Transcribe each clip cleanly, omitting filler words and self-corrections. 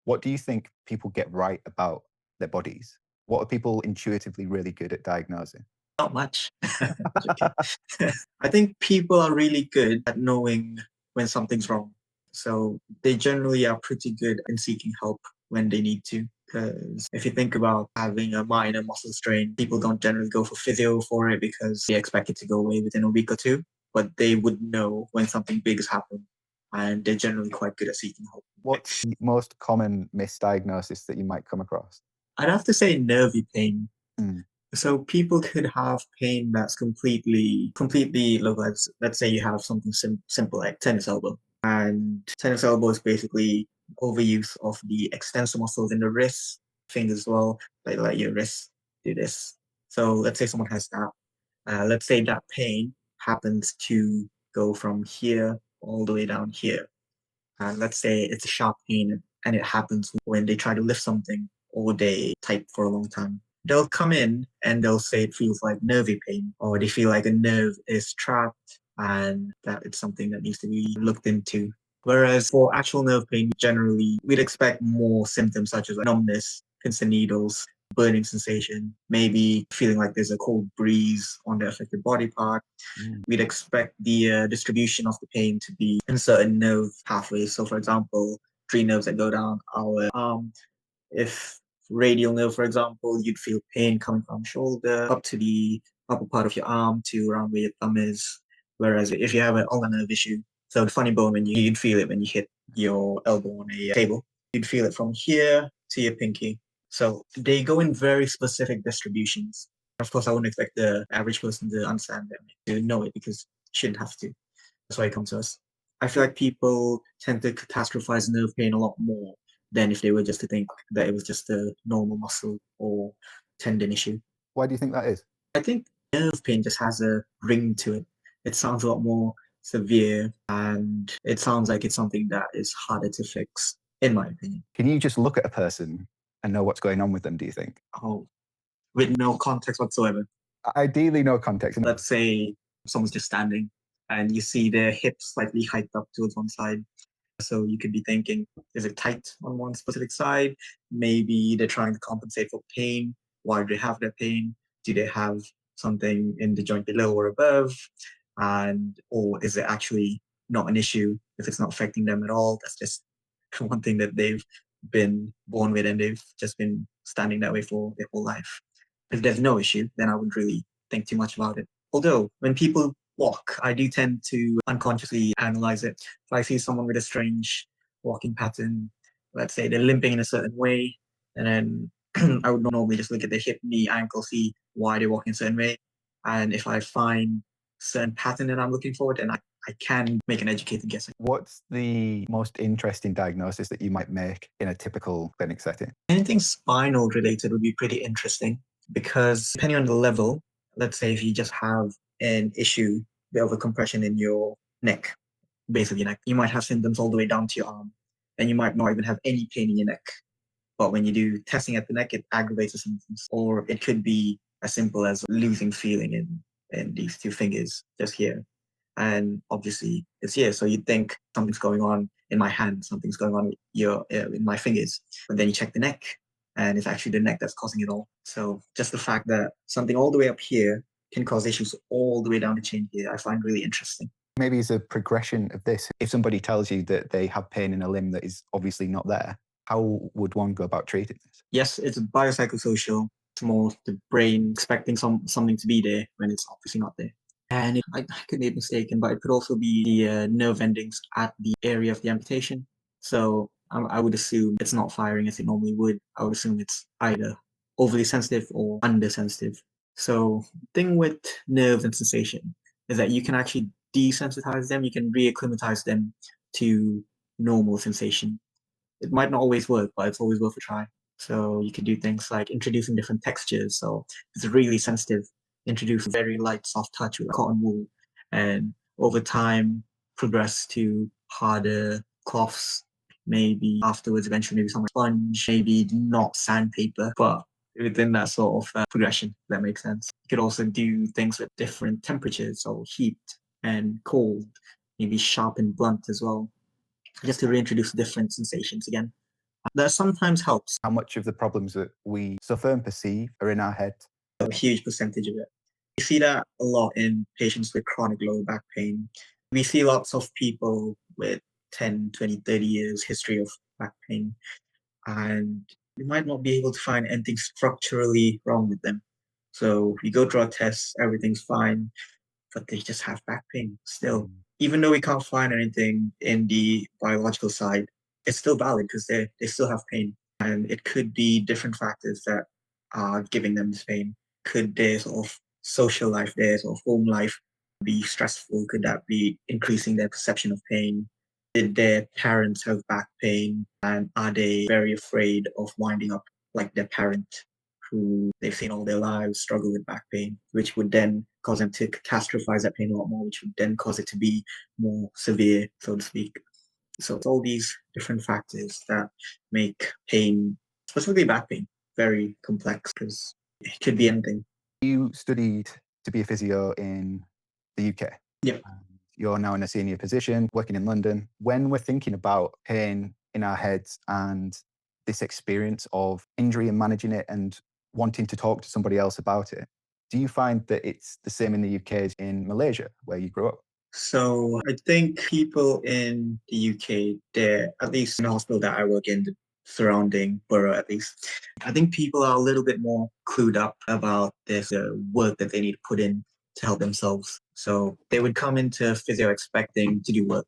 What do you think people get right about their bodies? What are people intuitively really good at diagnosing? Not much. Joking. I think people are really good at knowing when something's wrong. So they generally are pretty good in seeking help when they need to. Because if you think about having a minor muscle strain, people don't generally go for physio for it because they expect it to go away within a week or two. But they would know when something big has happened. And they're generally quite good at seeking help. What's the most common misdiagnosis that you might come across? I'd have to say nervy pain. Mm. So people could have pain that's completely localized. Let's say you have something simple like tennis elbow. And tennis elbow is basically overuse of the extensor muscles in the wrist, fingers as well, like your wrist do this. So let's say someone has that. Let's say that pain happens to go from here all the way down here. Let's say it's a sharp pain and it happens when they try to lift something or they type for a long time. They'll come in and they'll say it feels like nervy pain or they feel like a nerve is trapped and that it's something that needs to be looked into. Whereas for actual nerve pain, generally, we'd expect more symptoms such as numbness, pins and needles, burning sensation, maybe feeling like there's a cold breeze on the affected body part. Mm. We'd expect the distribution of the pain to be in certain nerve pathways. So, for example, three nerves that go down our arm. If radial nerve, for example, you'd feel pain coming from shoulder up to the upper part of your arm to around where your thumb is. Whereas if you have an ulnar nerve issue, so the funny bone, you'd feel it when you hit your elbow on a table. You'd feel it from here to your pinky. So they go in very specific distributions. Of course, I wouldn't expect the average person to understand them, to know it because you shouldn't have to. That's why it comes to us. I feel like people tend to catastrophize nerve pain a lot more than if they were just to think that it was just a normal muscle or tendon issue. Why do you think that is? I think nerve pain just has a ring to it. It sounds a lot more severe and it sounds like it's something that is harder to fix, in my opinion. Can you just look at a person and know what's going on with them, do you think? Oh, with no context whatsoever. Ideally, no context. Let's say someone's just standing and you see their hips slightly hiked up towards one side. So you could be thinking, is it tight on one specific side? Maybe they're trying to compensate for pain. Why do they have that pain? Do they have something in the joint below or above? Or is it actually not an issue if it's not affecting them at all? That's just one thing that they've been born with and they've just been standing that way for their whole life. If there's no issue, then I wouldn't really think too much about it. Although when people walk, I do tend to unconsciously analyze it. If I see someone with a strange walking pattern, let's say they're limping in a certain way, and then I would normally just look at their hip, knee, ankle, see why they're walking a certain way. And if I find certain pattern that I'm looking for, then I can make an educated guess. What's the most interesting diagnosis that you might make in a typical clinic setting? Anything spinal related would be pretty interesting because depending on the level, let's say if you just have an issue, bit of a compression in your neck, base of your neck, you might have symptoms all the way down to your arm, and you might not even have any pain in your neck. But when you do testing at the neck, it aggravates the symptoms. Or it could be as simple as losing feeling in these two fingers just here. And obviously it's here. So you'd think something's going on in my hand, something's going on in my fingers. But then you check the neck and it's actually the neck that's causing it all. So just the fact that something all the way up here can cause issues all the way down the chain here, I find really interesting. Maybe as a progression of this, if somebody tells you that they have pain in a limb that is obviously not there, how would one go about treating this? Yes, it's biopsychosocial. It's more the brain expecting something to be there when it's obviously not there. And I could be mistaken, but it could also be the nerve endings at the area of the amputation. So I would assume it's not firing as it normally would. I would assume it's either overly sensitive or undersensitive. So thing with nerves and sensation is that you can actually desensitize them. You can reacclimatize them to normal sensation. It might not always work, but it's always worth a try. So you can do things like introducing different textures. So if it's really sensitive, introduce very light, soft touch with cotton wool, and over time progress to harder cloths. Maybe afterwards, eventually, maybe some sponge, maybe not sandpaper, but within that sort of progression, if that makes sense. You could also do things with different temperatures, so heat and cold, maybe sharp and blunt as well, just to reintroduce different sensations again. That sometimes helps. How much of the problems that we suffer and perceive are in our head? A huge percentage of it. We see that a lot in patients with chronic lower back pain. We see lots of people with 10, 20, 30 years history of back pain, and we might not be able to find anything structurally wrong with them. So we go through our tests, everything's fine, but they just have back pain still. Mm. Even though we can't find anything in the biological side, it's still valid because they still have pain. And it could be different factors that are giving them this pain. Could their sort of social life, their sort of home life be stressful? Could that be increasing their perception of pain? Did their parents have back pain? And are they very afraid of winding up like their parent who they've seen all their lives struggle with back pain, which would then cause them to catastrophize that pain a lot more, which would then cause it to be more severe, so to speak. So it's all these different factors that make pain, specifically back pain, very complex because it could be anything. You studied to be a physio in the UK. Yeah. You're now in a senior position, working in London. When we're thinking about pain in our heads and this experience of injury and managing it and wanting to talk to somebody else about it, do you find that it's the same in the UK as in Malaysia, where you grew up? So I think people in the UK, they're at least in the hospital that I work in, the surrounding borough at least, I think people are a little bit more clued up about this work that they need to put in to help themselves. So they would come into physio expecting to do work,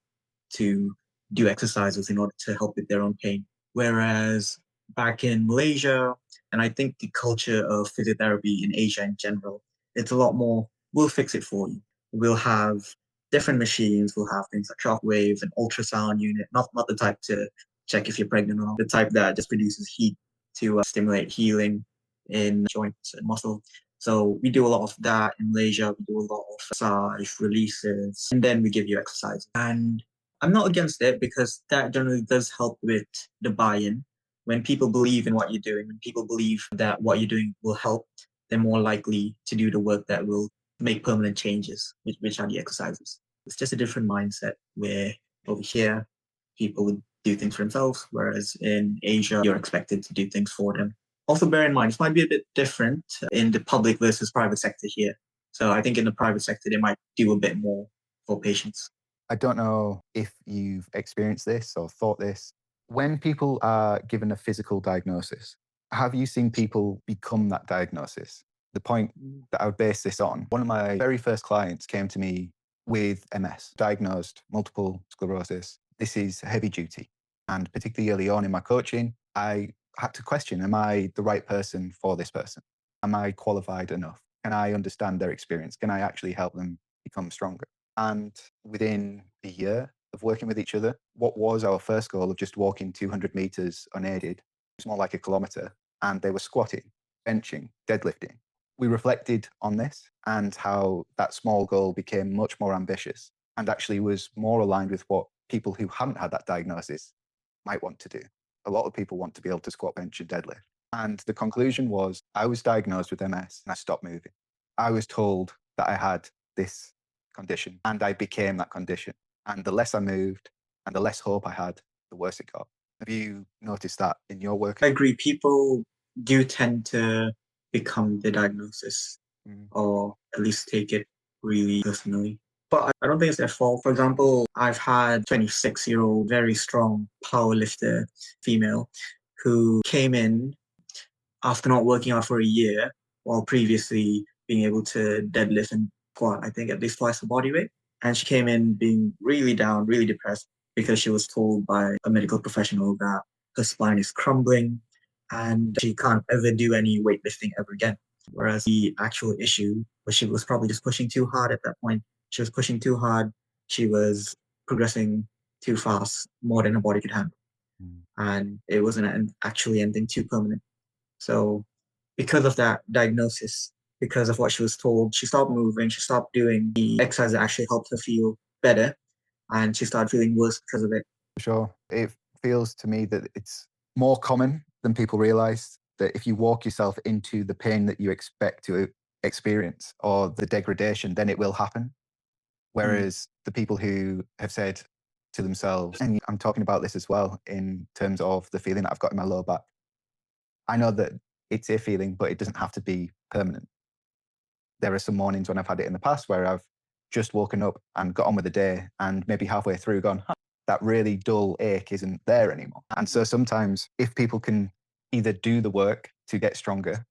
to do exercises in order to help with their own pain. Whereas back in Malaysia, and I think the culture of physiotherapy in Asia in general, it's a lot more, we'll fix it for you. We'll have different machines. We'll have things like shockwave and ultrasound unit, not the type to check if you're pregnant or not, the type that just produces heat to stimulate healing in joints and muscle. So we do a lot of that in Malaysia. We do a lot of massage releases, and then we give you exercise. And I'm not against it because that generally does help with the buy-in. When people believe in what you're doing, when people believe that what you're doing will help, they're more likely to do the work that will make permanent changes, which are the exercises. It's just a different mindset where over here, people would do things for themselves, whereas in Asia, you're expected to do things for them. Also, bear in mind, this might be a bit different in the public versus private sector here. So I think in the private sector, they might do a bit more for patients. I don't know if you've experienced this or thought this. When people are given a physical diagnosis, have you seen people become that diagnosis? The point that I would base this on, one of my very first clients came to me with MS, diagnosed multiple sclerosis. This is heavy duty. And particularly early on in my coaching, I had to question, am I the right person for this person? Am I qualified enough? Can I understand their experience? Can I actually help them become stronger? And within a year of working with each other, what was our first goal of just walking 200 meters unaided, it's more like a kilometer, and they were squatting, benching, deadlifting. We reflected on this and how that small goal became much more ambitious and actually was more aligned with what people who hadn't had that diagnosis might want to do. A lot of people want to be able to squat, bench, and deadlift. And the conclusion was I was diagnosed with MS and I stopped moving. I was told that I had this condition and I became that condition. And the less I moved and the less hope I had, the worse it got. Have you noticed that in your work? I agree. People do tend to become the diagnosis Mm. or at least take it really personally. But I don't think it's their fault. For example, I've had 26-year-old, very strong powerlifter female who came in after not working out for a year while previously being able to deadlift and squat, I think at least twice the body weight. And she came in being really down, really depressed because she was told by a medical professional that her spine is crumbling and she can't ever do any weightlifting ever again. Whereas the actual issue was she was probably just pushing too hard at that point. She was pushing too hard. She was progressing too fast, more than her body could handle. Mm. And it wasn't actually anything too permanent. So because of that diagnosis, because of what she was told, she stopped moving, she stopped doing the exercise that actually helped her feel better, and she started feeling worse because of it. For sure. It feels to me that it's more common than people realize that if you walk yourself into the pain that you expect to experience or the degradation, then it will happen. Mm. Whereas the people who have said, to themselves. And I'm talking about this as well in terms of the feeling that I've got in my lower back. I know that it's a feeling, but it doesn't have to be permanent. There are some mornings when I've had it in the past where I've just woken up and got on with the day and maybe halfway through gone, huh, that really dull ache isn't there anymore. And so sometimes if people can either do the work to get stronger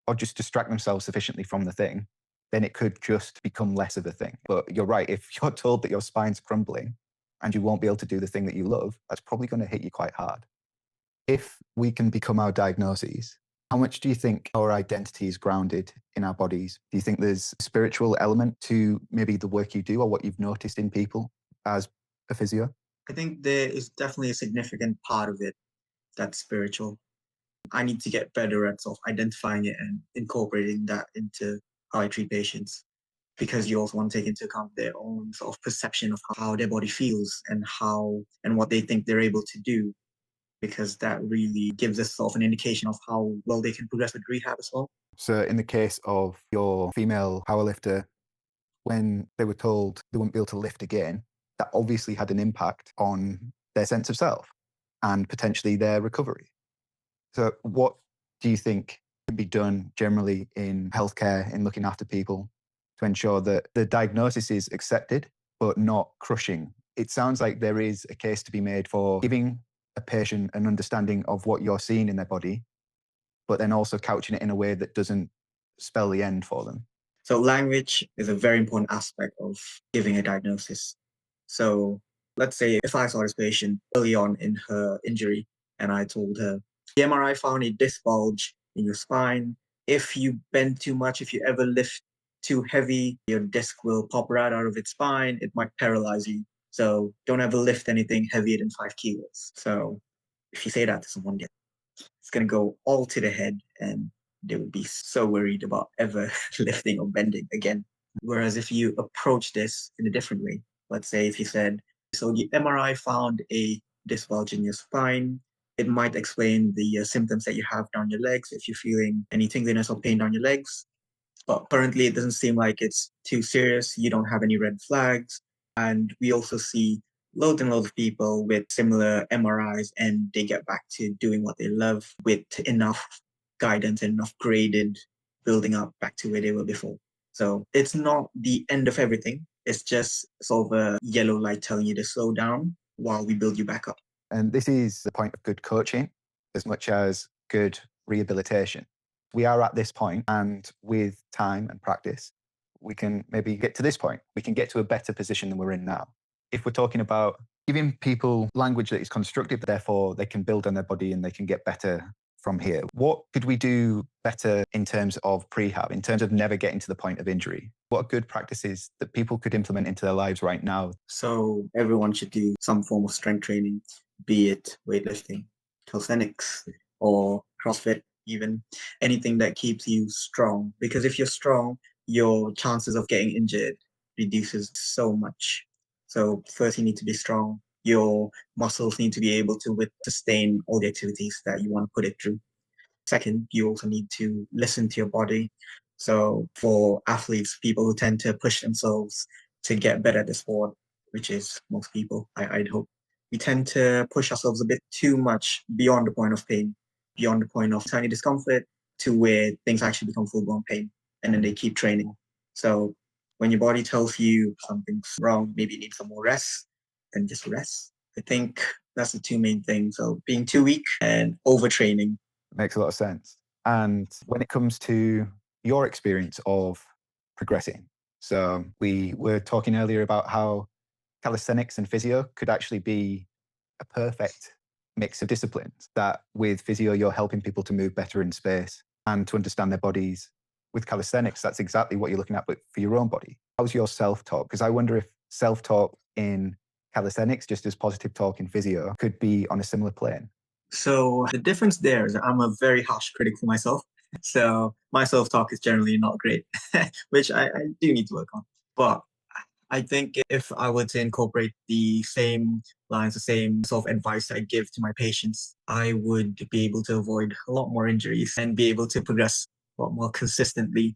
or just distract themselves sufficiently from the thing, then it could just become less of a thing. But you're right, if you're told that your spine's crumbling and you won't be able to do the thing that you love, that's probably going to hit you quite hard. If we can become our diagnoses, how much do you think our identity is grounded in our bodies? Do you think there's a spiritual element to maybe the work you do or what you've noticed in people as a physio? I think there is definitely a significant part of it that's spiritual. I need to get better at sort of identifying it and incorporating that into how I treat patients, because you also want to take into account their own sort of perception of how their body feels and what they think they're able to do, because that really gives us sort of an indication of how well they can progress with rehab as well. So in the case of your female powerlifter, when they were told they wouldn't be able to lift again, that obviously had an impact on their sense of self and potentially their recovery. So what do you think can be done generally in healthcare, in looking after people, to ensure that the diagnosis is accepted but not crushing? It sounds like there is a case to be made for giving a patient an understanding of what you're seeing in their body, but then also couching it in a way that doesn't spell the end for them. So language is a very important aspect of giving a diagnosis. So let's say if I saw this patient early on in her injury and I told her, the MRI found a disc bulge in your spine. If you bend too much, if you ever lift too heavy, your disc will pop right out of its spine. It might paralyze you. So don't ever lift anything heavier than 5 kilos. So if you say that to someone, it's going to go all to the head and they would be so worried about ever lifting or bending again. Whereas if you approach this in a different way, let's say if you said, so the MRI found a disc bulge in your spine, it might explain the symptoms that you have down your legs. If you're feeling any tingliness or pain down your legs, but currently it doesn't seem like it's too serious. You don't have any red flags. And we also see loads and loads of people with similar MRIs and they get back to doing what they love with enough guidance and enough graded building up back to where they were before. So it's not the end of everything. It's just sort of a yellow light telling you to slow down while we build you back up. And this is the point of good coaching as much as good rehabilitation. We are at this point, and with time and practice, we can maybe get to this point. We can get to a better position than we're in now. If we're talking about giving people language that is constructive, therefore they can build on their body and they can get better from here. What could we do better in terms of prehab, in terms of never getting to the point of injury? What are good practices that people could implement into their lives right now? So everyone should do some form of strength training, be it weightlifting, calisthenics, or CrossFit, even anything that keeps you strong. Because if you're strong, your chances of getting injured reduces so much. So first, you need to be strong. Your muscles need to be able to sustain all the activities that you want to put it through. Second, you also need to listen to your body. So for athletes, people who tend to push themselves to get better at the sport, which is most people, I'd hope, we tend to push ourselves a bit too much beyond the point of pain, beyond the point of tiny discomfort to where things actually become full-blown pain. And then they keep training. So when your body tells you something's wrong, maybe you need some more rest, then just rest. I think that's the two main things. So being too weak and overtraining. Makes a lot of sense. And when it comes to your experience of progressing, so we were talking earlier about how calisthenics and physio could actually be a perfect mix of disciplines, that with physio, you're helping people to move better in space and to understand their bodies. With calisthenics, that's exactly what you're looking at, but for your own body. How's your self-talk? Because I wonder if self-talk in calisthenics, just as positive talk in physio, could be on a similar plane. So the difference there is I'm a very harsh critic for myself. So my self-talk is generally not great, which I do need to work on. But I think if I were to incorporate the same lines, the same sort of advice I give to my patients, I would be able to avoid a lot more injuries and be able to progress a lot more consistently.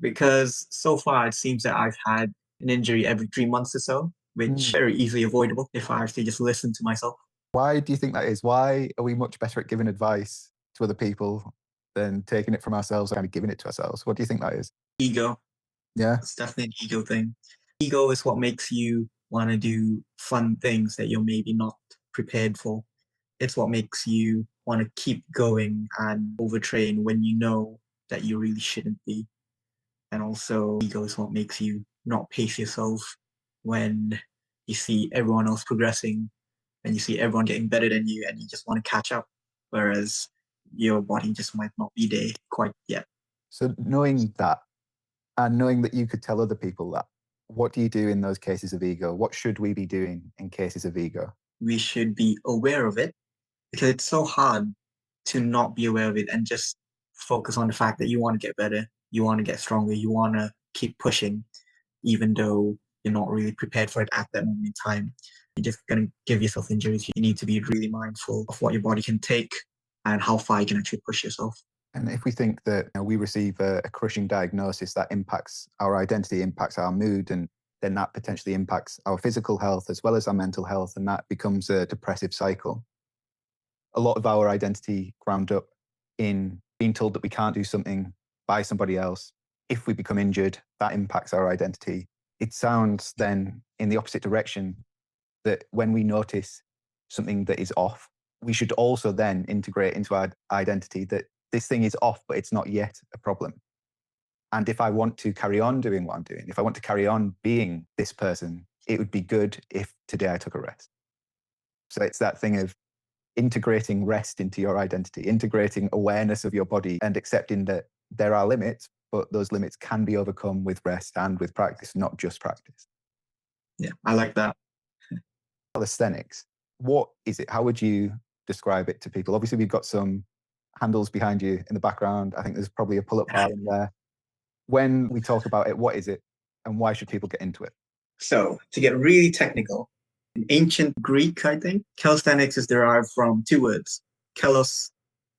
Because so far it seems that I've had an injury every 3 months or so. which very easily avoidable if I actually just listen to myself. Why do you think that is? Why are we much better at giving advice to other people than taking it from ourselves and kind of giving it to ourselves? What do you think that is? Ego. Yeah. It's definitely an ego thing. Ego is what makes you want to do fun things that you're maybe not prepared for. It's what makes you want to keep going and overtrain when you know that you really shouldn't be. And also, ego is what makes you not pace yourself when you see everyone else progressing and you see everyone getting better than you and you just want to catch up, whereas your body just might not be there quite yet. So knowing that and knowing that you could tell other people that, what do you do in those cases of ego? What should we be doing in cases of ego? We should be aware of it because it's so hard to not be aware of it and just focus on the fact that you want to get better, you want to get stronger, you want to keep pushing, even though you're not really prepared for it at that moment in time. You're just going to give yourself injuries. You need to be really mindful of what your body can take and how far you can actually push yourself. And if we think that we receive a crushing diagnosis that impacts our identity, impacts our mood, and then that potentially impacts our physical health as well as our mental health, and that becomes a depressive cycle. A lot of our identity ground up in being told that we can't do something by somebody else. If we become injured, that impacts our identity. It sounds then in the opposite direction that when we notice something that is off, we should also then integrate into our identity that this thing is off, but it's not yet a problem. And if I want to carry on doing what I'm doing, if I want to carry on being this person, it would be good if today I took a rest. So it's that thing of integrating rest into your identity, integrating awareness of your body and accepting that there are limits, but those limits can be overcome with rest and with practice, not just practice. Yeah, I like that. Calisthenics, what is it? How would you describe it to people? Obviously, we've got some handles behind you in the background. I think there's probably a pull-up bar in there. When we talk about it, what is it and why should people get into it? So, to get really technical, in ancient Greek, I think, calisthenics is derived from two words, kalos,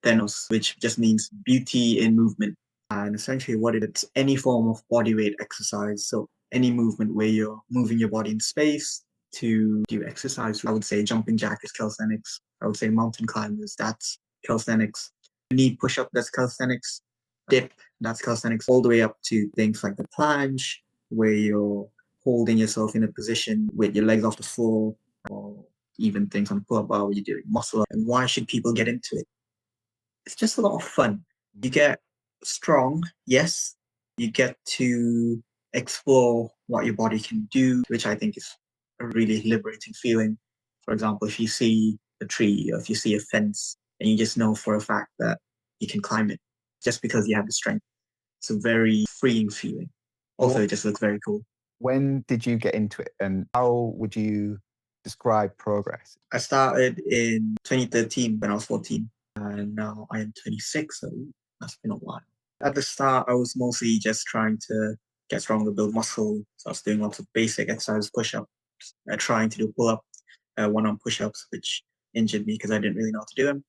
thenos, which just means beauty in movement. And essentially what it's any form of body weight exercise. So any movement where you're moving your body in space to do exercise. I would say jumping jack is calisthenics. I would say mountain climbers, that's calisthenics. Knee push-up, that's calisthenics. Dip, that's calisthenics. All the way up to things like the planche, where you're holding yourself in a position with your legs off the floor, or even things on pull-up bar where you're doing muscle up. And why should people get into it? It's just a lot of fun. You get strong, yes. You get to explore what your body can do, which I think is a really liberating feeling. For example, if you see a tree or if you see a fence and you just know for a fact that you can climb it just because you have the strength. It's a very freeing feeling. Also, it just looks very cool. When did you get into it and how would you describe progress? I started in 2013 when I was 14 and now I am 26, so that's been a while. At the start, I was mostly just trying to get stronger, build muscle. So I was doing lots of basic exercises, push-ups, trying to do pull-up, one-arm push-ups, which injured me because I didn't really know how to do them.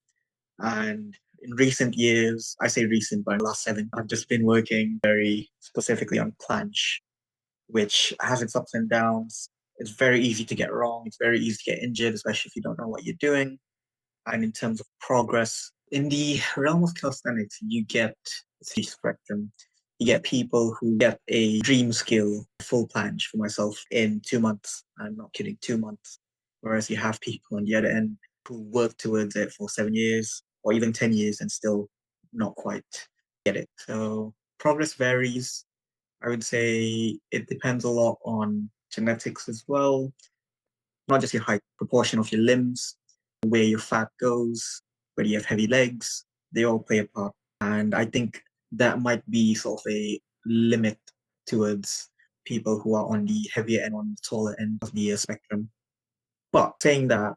And in recent years, I say recent, but in the last 7, I've just been working very specifically on planche, which has its ups and downs. It's very easy to get wrong. It's very easy to get injured, especially if you don't know what you're doing. And in terms of progress, in the realm of calisthenics, you get the spectrum. You get people who get a dream skill, full planche for myself, in 2 months. I'm not kidding, 2 months. Whereas you have people on the other end who work towards it for 7 years or even 10 years and still not quite get it. So progress varies. I would say it depends a lot on genetics as well, not just your height, proportion of your limbs, where your fat goes, whether you have heavy legs, they all play a part. And I think that might be sort of a limit towards people who are on the heavier and on the taller end of the spectrum. But saying that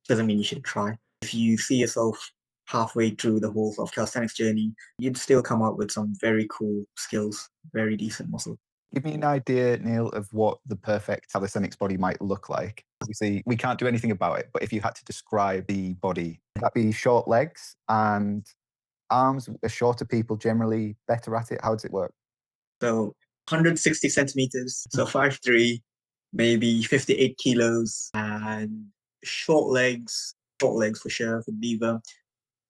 doesn't mean you should try. If you see yourself halfway through the whole sort of calisthenics journey, you'd still come out with some very cool skills, very decent muscle. Give me an idea, Niell, of what the perfect calisthenics body might look like. Obviously, we can't do anything about it, but if you had to describe the body, would that be short legs and arms? Are shorter people generally better at it? How does it work? So 160 centimeters, so 5'3", maybe 58 kilos, and short legs for sure for beaver.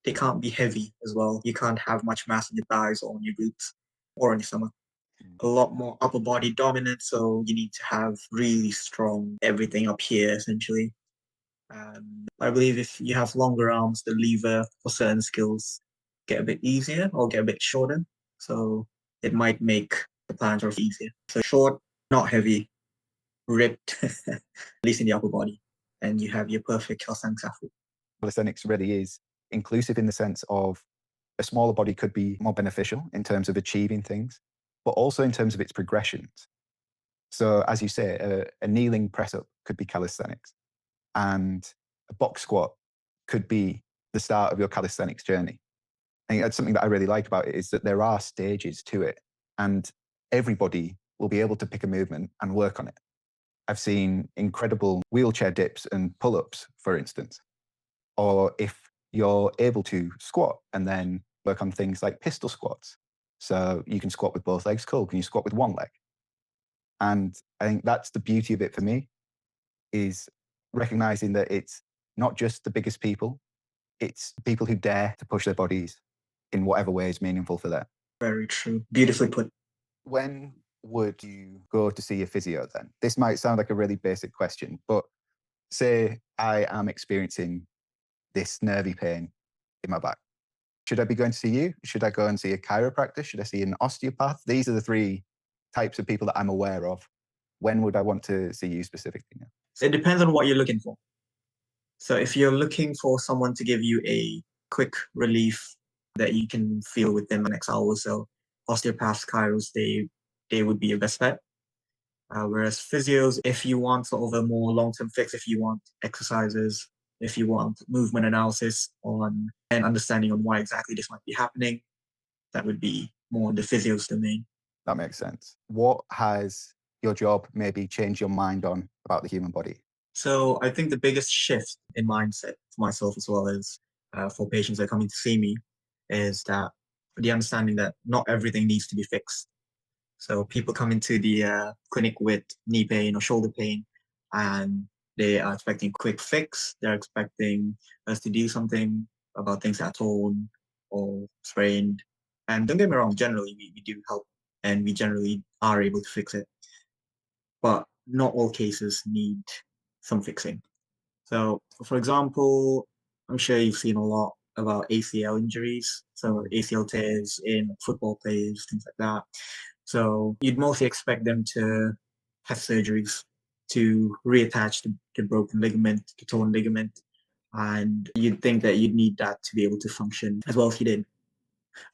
They can't be heavy as well. You can't have much mass on your thighs or on your glutes or on your stomach. A lot more upper body dominant, so you need to have really strong everything up here essentially. I believe if you have longer arms, the lever for certain skills get a bit easier or get a bit shorter. So it might make the plantar easier. So short, not heavy, ripped, at least in the upper body, and you have your perfect calisthenics athlete. Calisthenics really is inclusive in the sense of a smaller body could be more beneficial in terms of achieving things, but also in terms of its progressions. So, as you say, a kneeling press up could be calisthenics, and a box squat could be the start of your calisthenics journey. I think that's something that I really like about it is that there are stages to it, and everybody will be able to pick a movement and work on it. I've seen incredible wheelchair dips and pull ups, for instance. Or if you're able to squat and then work on things like pistol squats. So you can squat with both legs. Cool. Can you squat with one leg? And I think that's the beauty of it for me is recognizing that it's not just the biggest people, it's people who dare to push their bodies in whatever way is meaningful for them. Very true. Beautifully put. When would you go to see a physio then? This might sound like a really basic question, but say I am experiencing this nervy pain in my back. Should I be going to see you? Should I go and see a chiropractor? Should I see an osteopath? These are the three types of people that I'm aware of. When would I want to see you specifically? So it depends on what you're looking for. So if you're looking for someone to give you a quick relief that you can feel within the next hour or so, osteopaths, chiros, they would be your best bet. Whereas physios, if you want sort of a more long-term fix, if you want exercises, if you want movement analysis on and understanding on why exactly this might be happening, that would be more the physio's domain. That makes sense. What has your job maybe changed your mind on about the human body? So I think the biggest shift in mindset for myself as well as for patients that are coming to see me is that the understanding that not everything needs to be fixed. So people come into the clinic with knee pain or shoulder pain, and they are expecting a quick fix. They're expecting us to do something about things that are torn or sprained. And don't get me wrong, generally we do help and we generally are able to fix it. But not all cases need some fixing. So, for example, I'm sure you've seen a lot about ACL injuries. So, ACL tears in football players, things like that. So, you'd mostly expect them to have surgeries to reattach the broken ligament, the torn ligament. And you'd think that you'd need that to be able to function as well as he did.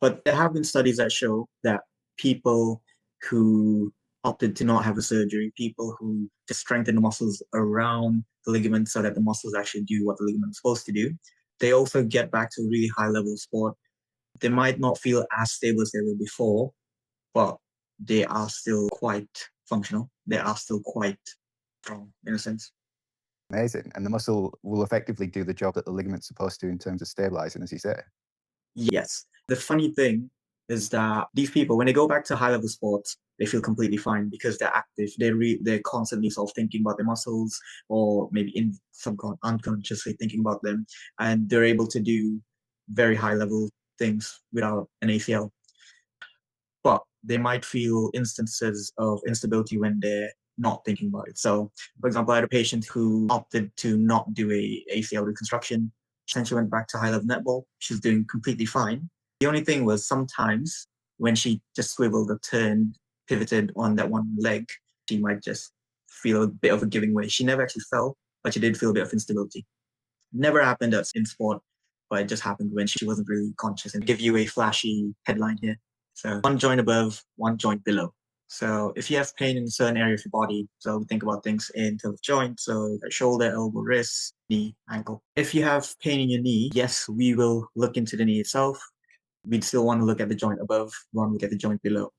But there have been studies that show that people who opted to not have a surgery, people who just strengthen the muscles around the ligament so that the muscles actually do what the ligament is supposed to do, they also get back to a really high level of sport. They might not feel as stable as they were before, but they are still quite functional. They are still quite strong in a sense. Amazing. And the muscle will effectively do the job that the ligament's supposed to in terms of stabilizing, as you say. Yes. The funny thing is that these people, when they go back to high level sports, they feel completely fine because they're active. They're constantly sort of thinking about their muscles or maybe unconsciously thinking about them. And they're able to do very high level things without an ACL. But they might feel instances of instability when they're not thinking about it. So, for example, I had a patient who opted to not do a ACL reconstruction. Essentially went back to high level netball. She's doing completely fine. The only thing was sometimes when she just swiveled or turned, pivoted on that one leg, she might just feel a bit of a giving way. She never actually fell, but she did feel a bit of instability. Never happened in sport, but it just happened when she wasn't really conscious. And give you a flashy headline here. So one joint above, one joint below. So if you have pain in a certain area of your body, so we think about things in terms of joints, so shoulder, elbow, wrist, knee, ankle. If you have pain in your knee, yes, we will look into the knee itself. We'd still want to look at the joint above, want to look at the joint below.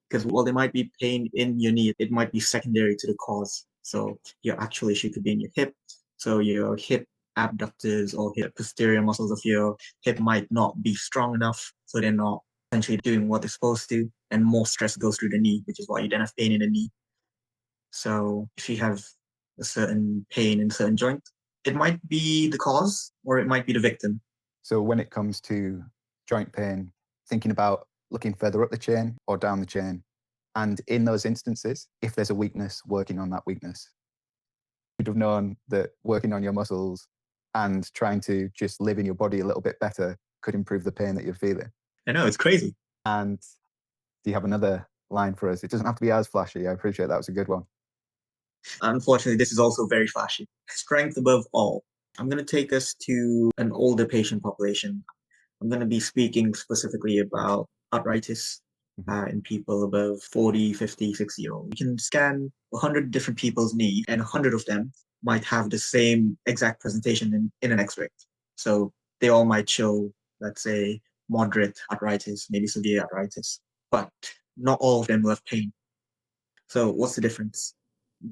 Because while there might be pain in your knee, it might be secondary to the cause. So your actual issue could be in your hip. So your hip abductors or hip posterior muscles of your hip might not be strong enough. So they're not essentially doing what they're supposed to. And more stress goes through the knee, which is why you then have pain in the knee. So if you have a certain pain in a certain joint, it might be the cause or it might be the victim. So when it comes to joint pain, thinking about looking further up the chain or down the chain, and in those instances, if there's a weakness, working on that weakness. You'd have known that working on your muscles and trying to just live in your body a little bit better could improve the pain that you're feeling. I know, it's crazy. And do you have another line for us? It doesn't have to be as flashy. I appreciate that was a good one. Unfortunately, this is also very flashy. Strength above all. I'm going to take us to an older patient population. I'm going to be speaking specifically about arthritis in people above 40, 50, 60-year-old. You can scan 100 different people's knees, and 100 of them might have the same exact presentation in an X-ray. So they all might show, let's say, moderate arthritis, maybe severe arthritis, but not all of them will have pain. So what's the difference?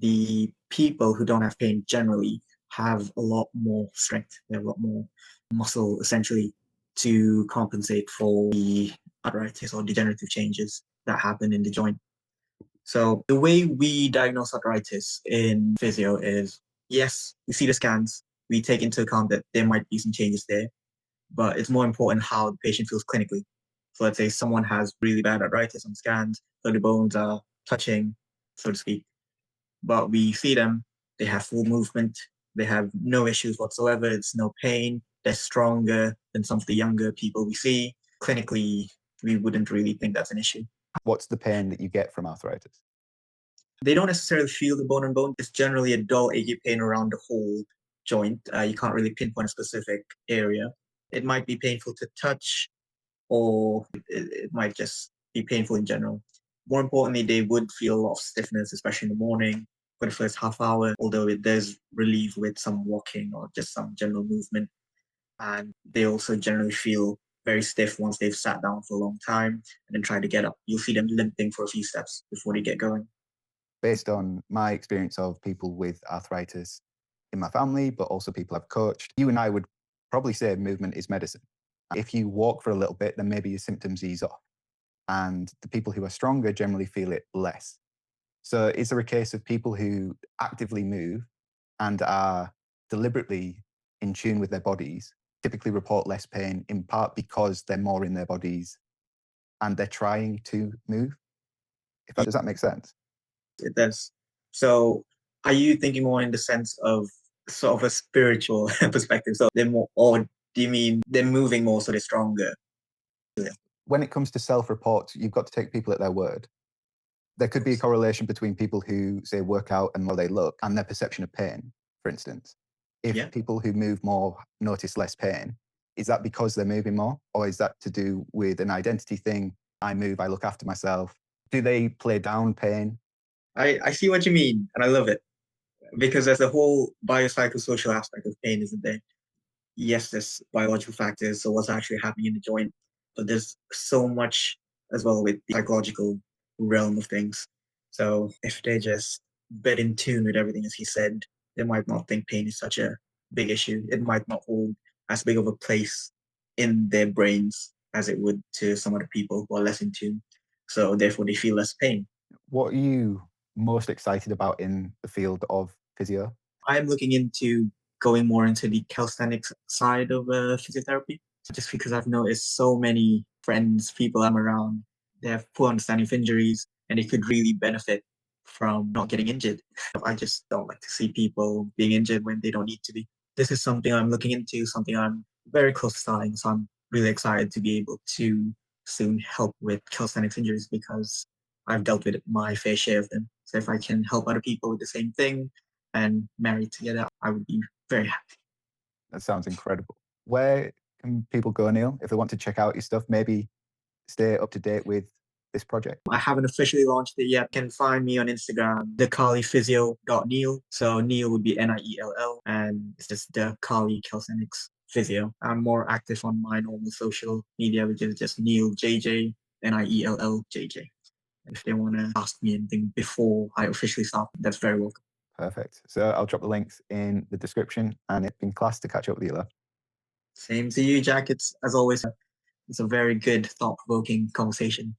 The people who don't have pain generally have a lot more strength. They have a lot more muscle, essentially, to compensate for the arthritis or degenerative changes that happen in the joint. So the way we diagnose arthritis in physio is, yes, we see the scans, we take into account that there might be some changes there, but it's more important how the patient feels clinically. So let's say someone has really bad arthritis on scans, so the bones are touching, so to speak, but we see them, they have full movement, they have no issues whatsoever, it's no pain, they're stronger than some of the younger people we see. Clinically, we wouldn't really think that's an issue. What's the pain that you get from arthritis? They don't necessarily feel the bone on bone. It's generally a dull, achy pain around the whole joint. You can't really pinpoint a specific area. It might be painful to touch, or it might just be painful in general. More importantly, they would feel a lot of stiffness, especially in the morning for the first half hour, although it does relieve with some walking or just some general movement. And they also generally feel very stiff once they've sat down for a long time and then try to get up. You'll see them limping for a few steps before they get going. Based on my experience of people with arthritis in my family, but also people I've coached, you and I would probably say movement is medicine. If you walk for a little bit, then maybe your symptoms ease off. And the people who are stronger generally feel it less. So is there a case of people who actively move and are deliberately in tune with their bodies typically report less pain, in part because they're more in their bodies and they're trying to move? Does that make sense? It does. So are you thinking more in the sense of sort of a spiritual perspective? So they're more, or do you mean they're moving more so they're stronger? When it comes to self-reports, you've got to take people at their word. There could be a correlation between people who say work out and how they look and their perception of pain, for instance. If people who move more notice less pain, is that because they're moving more? Or is that to do with an identity thing? I move, I look after myself. Do they play down pain? I see what you mean, and I love it, because there's a whole biopsychosocial aspect of pain, isn't there? Yes, there's biological factors, so what's actually happening in the joint, but there's so much as well with the psychological realm of things. So if they're just bed in tune with everything, as he said, they might not think pain is such a big issue. It might not hold as big of a place in their brains as it would to some other people who are less in tune. So therefore, they feel less pain. What are you most excited about in the field of physio? I'm looking into going more into the calisthenics side of physiotherapy, just because I've noticed so many friends, people I'm around, they have poor understanding of injuries and they could really benefit from not getting injured. I just don't like to see people being injured when they don't need to be. This is something I'm looking into, something I'm very close to starting. So I'm really excited to be able to soon help with calisthenics injuries because I've dealt with my fair share of them. So if I can help other people with the same thing and married together, I would be very happy. That sounds incredible. Where can people go, Niell, if they want to check out your stuff, maybe stay up to date with this project? I haven't officially launched it yet. You can find me on Instagram, the Cali Physio.Niell. So Niell would be Niell, and it's just the Cali Calisthenics Physio. I'm more active on my normal social media, which is just Niell JJ, Niell JJ. If they want to ask me anything before I officially start, that's very welcome. Perfect. So I'll drop the links in the description, and it's been class to catch up with you, lad. Same to you, Jack. It's, as always, it's a very good, thought-provoking conversation.